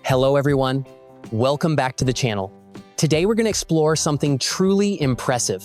Hello everyone, welcome back to the channel. Today we're going to explore something truly impressive.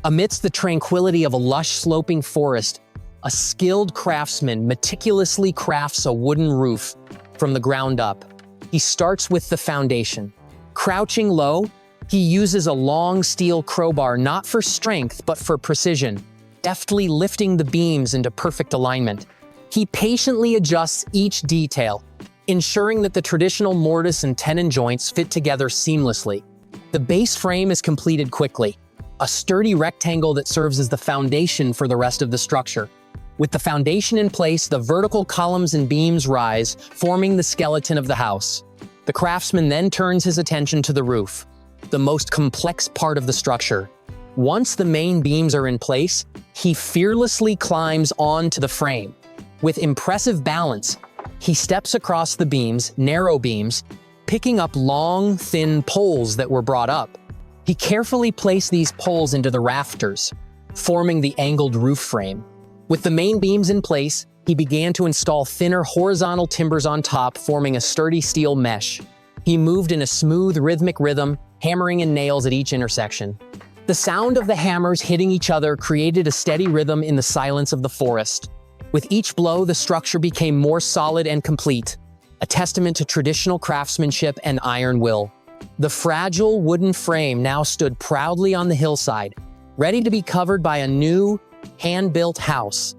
Amidst the tranquility of a lush sloping forest, a skilled craftsman meticulously crafts a wooden roof from the ground up. He starts with the foundation. Crouching low, he uses a long steel crowbar not for strength but for precision, deftly lifting the beams into perfect alignment. He patiently adjusts each detail, ensuring that the traditional mortise and tenon joints fit together seamlessly. The base frame is completed quickly, a sturdy rectangle that serves as the foundation for the rest of the structure. With the foundation in place, the vertical columns and beams rise, forming the skeleton of the house. The craftsman then turns his attention to the roof, the most complex part of the structure. Once the main beams are in place, he fearlessly climbs onto the frame. With impressive balance, he steps across the beams, narrow beams, picking up long, thin poles that were brought up. He carefully placed these poles into the rafters, forming the angled roof frame. With the main beams in place, he began to install thinner horizontal timbers on top, forming a sturdy steel mesh. He moved in a smooth, rhythmic rhythm, hammering in nails at each intersection. The sound of the hammers hitting each other created a steady rhythm in the silence of the forest. With each blow, the structure became more solid and complete, a testament to traditional craftsmanship and iron will. The fragile wooden frame now stood proudly on the hillside, ready to be covered by a new, hand-built house.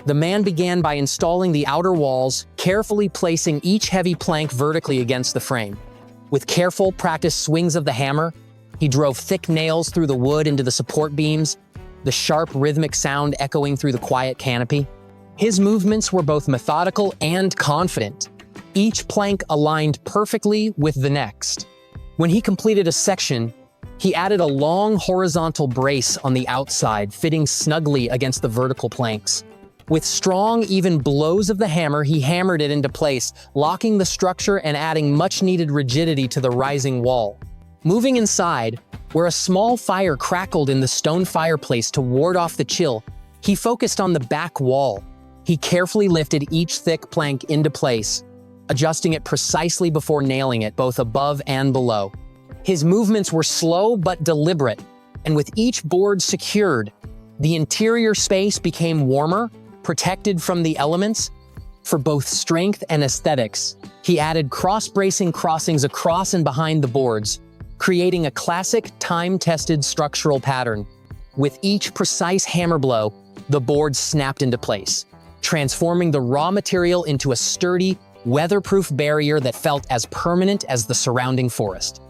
The man began by installing the outer walls, carefully placing each heavy plank vertically against the frame. With careful, practiced swings of the hammer, he drove thick nails through the wood into the support beams, the sharp, rhythmic sound echoing through the quiet canopy. His movements were both methodical and confident, each plank aligned perfectly with the next. When he completed a section, he added a long horizontal brace on the outside, fitting snugly against the vertical planks. With strong, even blows of the hammer, he hammered it into place, locking the structure and adding much-needed rigidity to the rising wall. Moving inside, where a small fire crackled in the stone fireplace to ward off the chill, he focused on the back wall. He carefully lifted each thick plank into place, adjusting it precisely before nailing it both above and below. His movements were slow but deliberate, and with each board secured, the interior space became warmer, protected from the elements. For both strength and aesthetics, he added cross-bracing crossings across and behind the boards, creating a classic, time-tested structural pattern. With each precise hammer blow, the board snapped into place, transforming the raw material into a sturdy, weatherproof barrier that felt as permanent as the surrounding forest.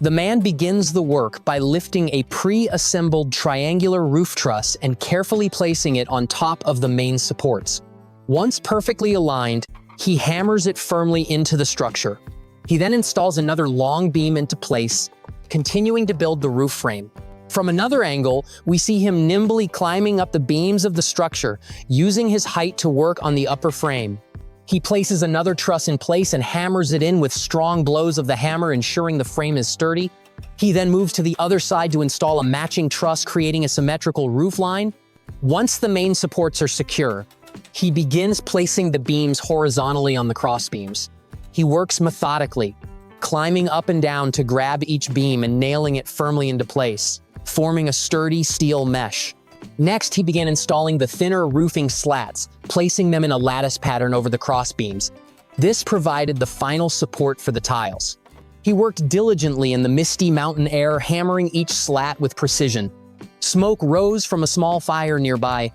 The man begins the work by lifting a pre-assembled triangular roof truss and carefully placing it on top of the main supports. Once perfectly aligned, he hammers it firmly into the structure. He then installs another long beam into place, continuing to build the roof frame. From another angle, we see him nimbly climbing up the beams of the structure, using his height to work on the upper frame. He places another truss in place and hammers it in with strong blows of the hammer, ensuring the frame is sturdy. He then moves to the other side to install a matching truss, creating a symmetrical roof line. Once the main supports are secure, he begins placing the beams horizontally on the crossbeams. He works methodically, climbing up and down to grab each beam and nailing it firmly into place, forming a sturdy steel mesh. Next, he began installing the thinner roofing slats, placing them in a lattice pattern over the crossbeams. This provided the final support for the tiles. He worked diligently in the misty mountain air, hammering each slat with precision. Smoke rose from a small fire nearby,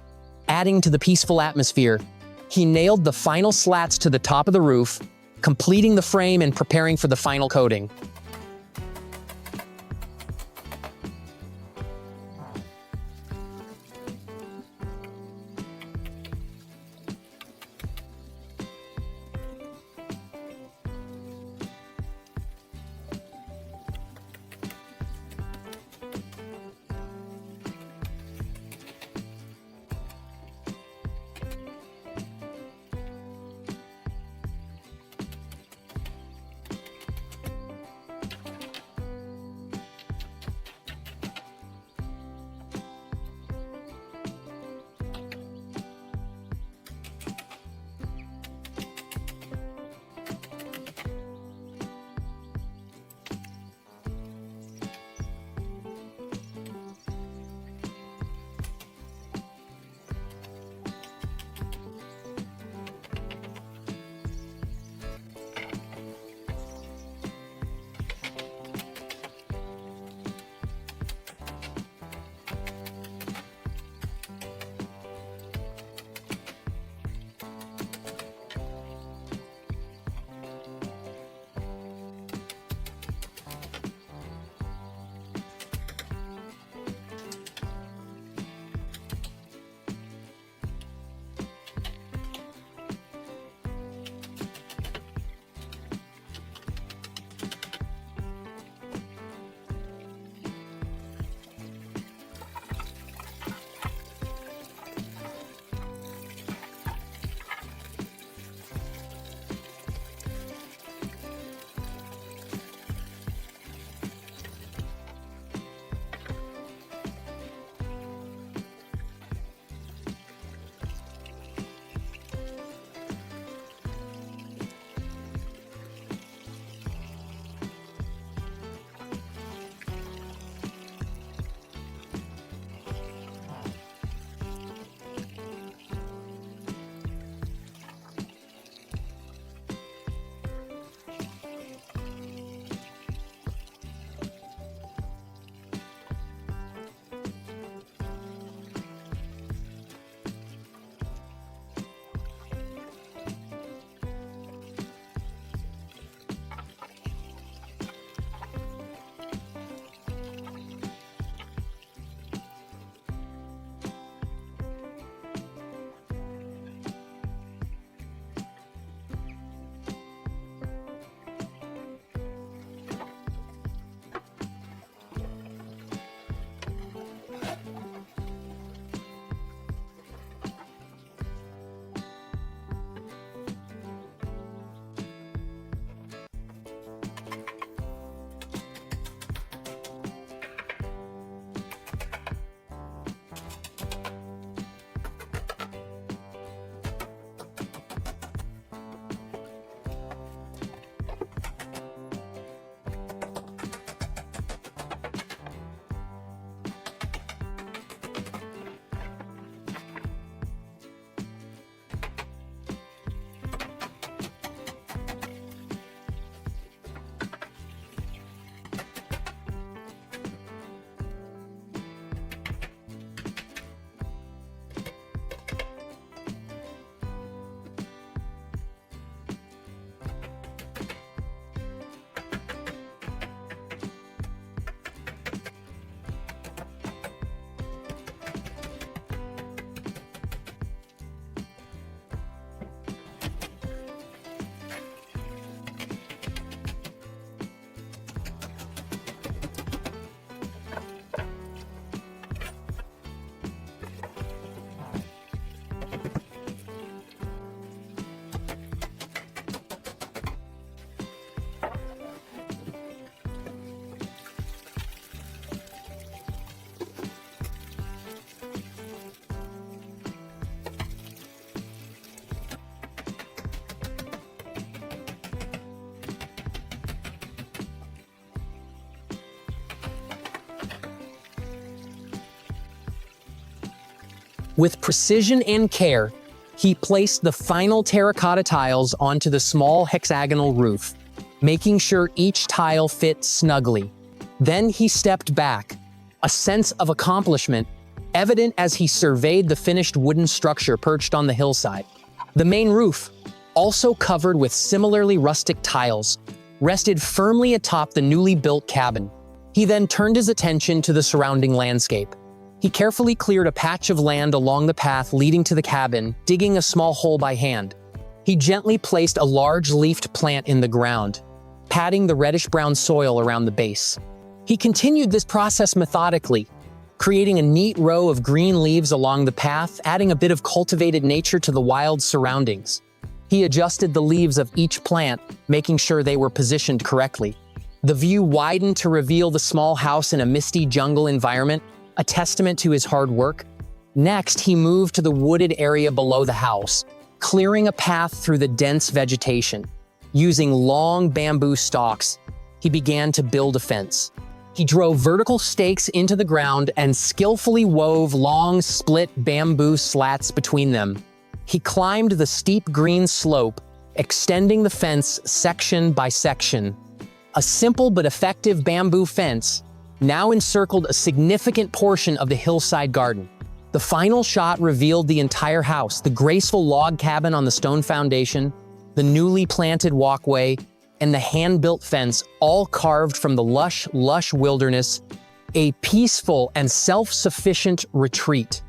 adding to the peaceful atmosphere. He nailed the final slats to the top of the roof, completing the frame and preparing for the final coating. With precision and care, he placed the final terracotta tiles onto the small hexagonal roof, making sure each tile fit snugly. Then he stepped back, a sense of accomplishment evident as he surveyed the finished wooden structure perched on the hillside. The main roof, also covered with similarly rustic tiles, rested firmly atop the newly built cabin. He then turned his attention to the surrounding landscape. He carefully cleared a patch of land along the path leading to the cabin, digging a small hole by hand. He gently placed a large leafed plant in the ground, patting the reddish-brown soil around the base. He continued this process methodically, creating a neat row of green leaves along the path, adding a bit of cultivated nature to the wild surroundings. He adjusted the leaves of each plant, making sure they were positioned correctly. The view widened to reveal the small house in a misty jungle environment, a testament to his hard work. Next, he moved to the wooded area below the house, clearing a path through the dense vegetation. Using long bamboo stalks, he began to build a fence. He drove vertical stakes into the ground and skillfully wove long, split bamboo slats between them. He climbed the steep green slope, extending the fence section by section. A simple but effective bamboo fence now encircled a significant portion of the hillside garden. The final shot revealed the entire house, the graceful log cabin on the stone foundation, the newly planted walkway, and the hand-built fence, all carved from the lush wilderness, a peaceful and self-sufficient retreat.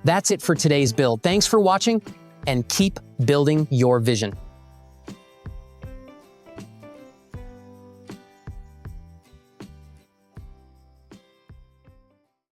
That's it for today's build. Thanks for watching, and keep building your vision.